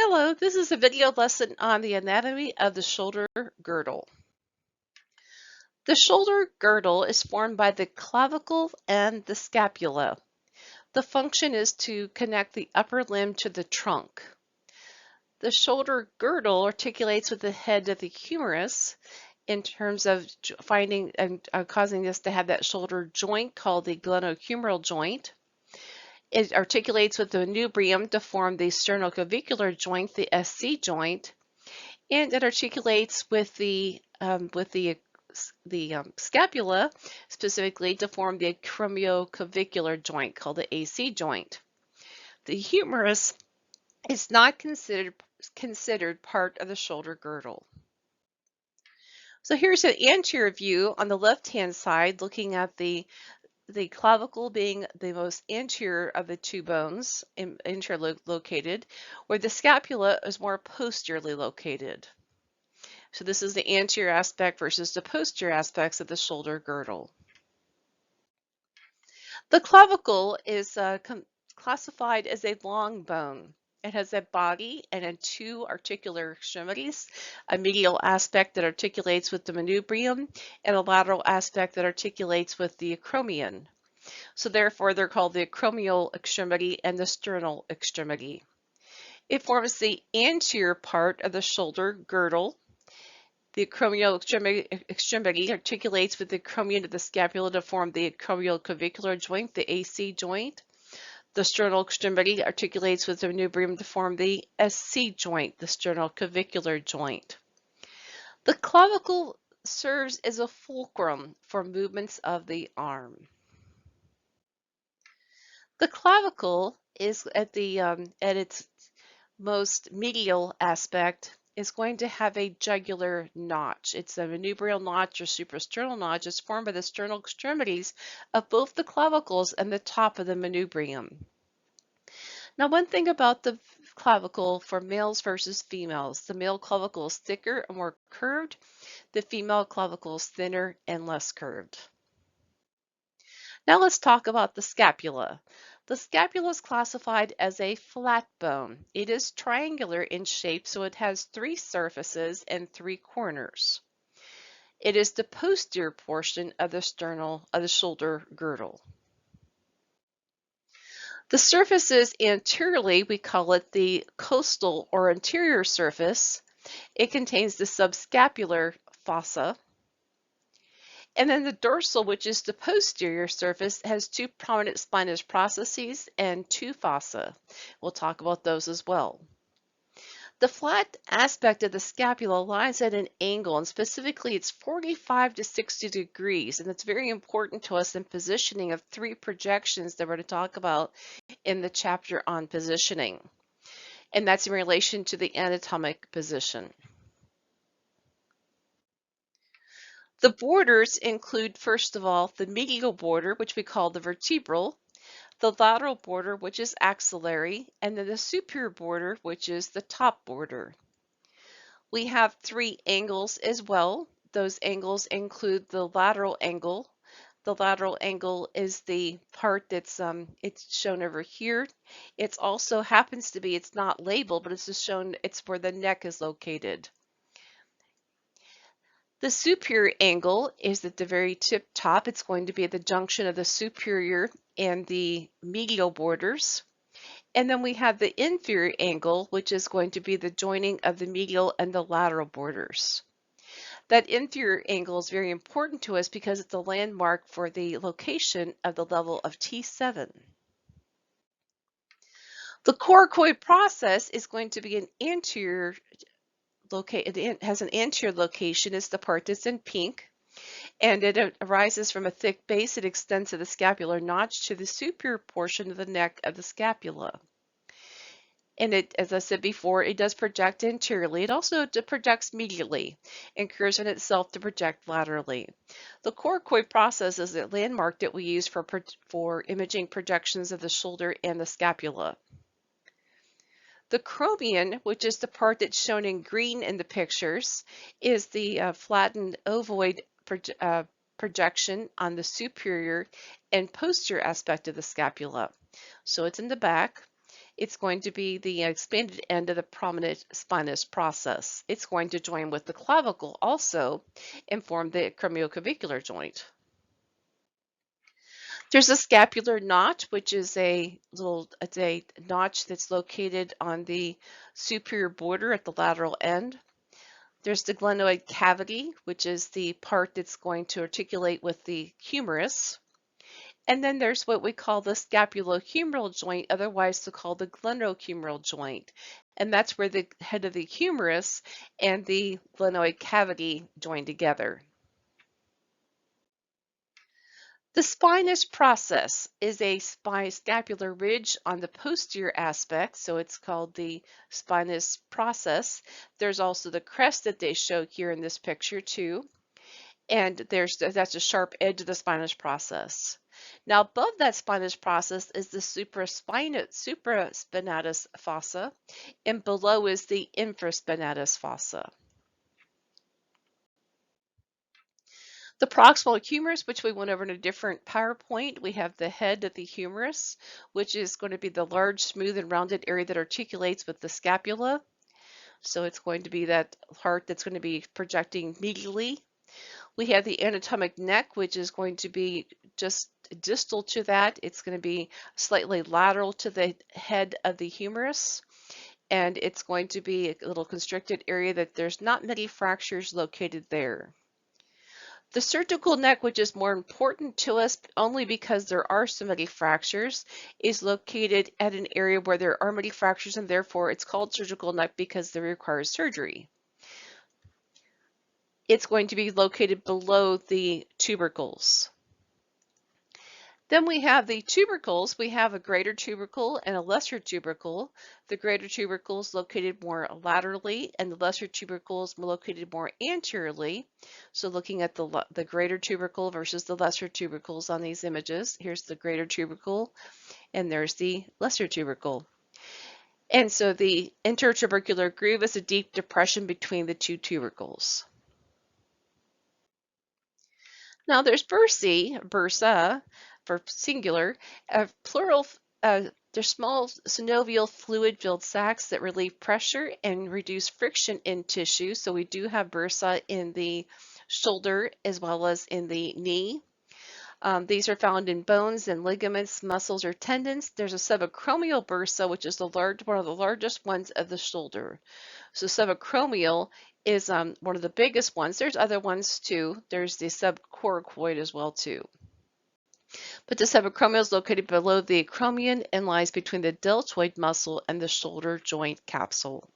Hello, this is a video lesson on the anatomy of the shoulder girdle. The shoulder girdle is formed by the clavicle and the scapula. The function is to connect the upper limb to the trunk. The shoulder girdle articulates with the head of the humerus in terms of finding and causing us to have that shoulder joint called the glenohumeral joint. It articulates with the manubrium to form the sternoclavicular joint, the SC joint, and it articulates with the scapula specifically to form the acromioclavicular joint called the AC joint. The humerus is not considered part of the shoulder girdle. So here's an anterior view on the left-hand side, looking at the clavicle being the most anterior of the two bones, interlocated, where the scapula is more posteriorly located. So this is the anterior aspect versus the posterior aspects of the shoulder girdle. The clavicle is classified as a long bone. It has a body and two articular extremities, a medial aspect that articulates with the manubrium and a lateral aspect that articulates with the acromion. So therefore they're called the acromial extremity and the sternal extremity. It forms the anterior part of the shoulder girdle. The acromial extremity articulates with the acromion of the scapula to form the acromioclavicular joint, the AC joint. The sternal extremity articulates with the manubrium to form the SC joint, the sternoclavicular joint. The clavicle serves as a fulcrum for movements of the arm. The clavicle is at its most medial aspect is going to have a jugular notch. It's a manubrial notch or suprasternal notch. It's formed by the sternal extremities of both the clavicles and the top of the manubrium. Now, one thing about the clavicle for males versus females, the male clavicle is thicker and more curved. The female clavicle is thinner and less curved. Now let's talk about the scapula. The scapula is classified as a flat bone. It is triangular in shape, so it has three surfaces and three corners. It is the posterior portion of the shoulder girdle. The surfaces anteriorly, we call it the costal or anterior surface. It contains the subscapular fossa. And then the dorsal, which is the posterior surface, has two prominent spinous processes and two fossa. We'll talk about those as well. The flat aspect of the scapula lies at an angle, and specifically it's 45 to 60 degrees, and it's very important to us in positioning of three projections that we're going to talk about in the chapter on positioning. And that's in relation to the anatomic position. The borders include, first of all, the medial border, which we call the vertebral, the lateral border, which is axillary, and then the superior border, which is the top border. We have three angles as well. Those angles include the lateral angle. The lateral angle is the part that's it's shown over here. It's also happens to be, it's not labeled, but it's just shown, it's where the neck is located. The superior angle is at the very tip top. It's going to be at the junction of the superior and the medial borders. And then we have the inferior angle, which is going to be the joining of the medial and the lateral borders. That inferior angle is very important to us because it's a landmark for the location of the level of T7. The coracoid process is going to be an anterior it has an anterior location. It's the part that's in pink, and it arises from a thick base that extends to the scapular notch to the superior portion of the neck of the scapula. And it, as I said before, it does project anteriorly. It also projects medially and curves in itself to project laterally. The coracoid process is a landmark that we use for imaging projections of the shoulder and the scapula. The acromion, which is the part that's shown in green in the pictures, is the flattened ovoid projection on the superior and posterior aspect of the scapula. So it's in the back, It's going to be the expanded end of the prominent spinous process. It's going to join with the clavicle also and form the acromioclavicular joint. There's a scapular notch, which is it's a notch that's located on the superior border at the lateral end. There's the glenoid cavity, which is the part that's going to articulate with the humerus. And then there's what we call the scapulohumeral joint, otherwise called the glenohumeral joint. And that's where the head of the humerus and the glenoid cavity join together. The spinous process is a scapular ridge on the posterior aspect, so it's called the spinous process. There's also the crest that they show here in this picture too, and that's a sharp edge of the spinous process. Now above that spinous process is the supraspinatus fossa, and below is the infraspinatus fossa. The proximal humerus, which we went over in a different PowerPoint, we have the head of the humerus, which is going to be the large, smooth, and rounded area that articulates with the scapula. So it's going to be that heart that's going to be projecting medially. We have the anatomic neck, which is going to be just distal to that. It's going to be slightly lateral to the head of the humerus. And it's going to be a little constricted area that there's not many fractures located there. The surgical neck, which is more important to us only because there are so many fractures, is located at an area where there are many fractures, and therefore it's called surgical neck because it requires surgery. It's going to be located below the tubercles. Then we have the tubercles. We have a greater tubercle and a lesser tubercle. The greater tubercle is located more laterally, and the lesser tubercle is located more anteriorly. So looking at the greater tubercle versus the lesser tubercles on these images, here's the greater tubercle, and there's the lesser tubercle. And so the intertubercular groove is a deep depression between the two tubercles. Now there's bursa for singular, plural. They're small synovial fluid-filled sacs that relieve pressure and reduce friction in tissue. So we do have bursa in the shoulder as well as in the knee. These are found in bones and ligaments, muscles, or tendons. There's a subacromial bursa, which is one of the largest ones of the shoulder. So subacromial is one of the biggest ones. There's other ones too. There's the subcoracoid as well too. But the subacromial is located below the acromion and lies between the deltoid muscle and the shoulder joint capsule.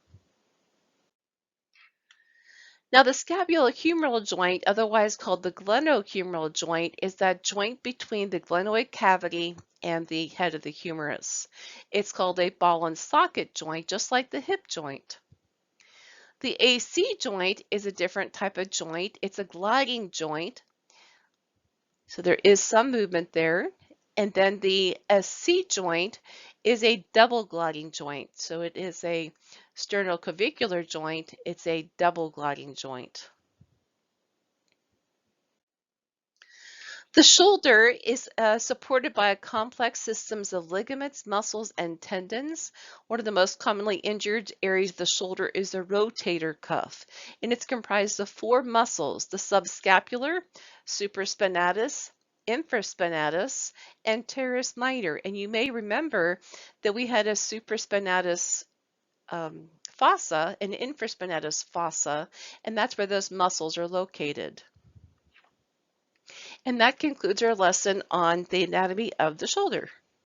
Now the scapulohumeral joint, otherwise called the glenohumeral joint, is that joint between the glenoid cavity and the head of the humerus. It's called a ball and socket joint, just like the hip joint. The AC joint is a different type of joint. It's a gliding joint. So there is some movement there. And then the SC joint is a double gliding joint. So it is a sternoclavicular joint. It's a double gliding joint. The shoulder is supported by a complex systems of ligaments, muscles, and tendons. One of the most commonly injured areas of the shoulder is the rotator cuff, and it's comprised of four muscles: the subscapular, supraspinatus, infraspinatus, and teres minor. And you may remember that we had a supraspinatus fossa and infraspinatus fossa, and that's where those muscles are located. And that concludes our lesson on the anatomy of the shoulder.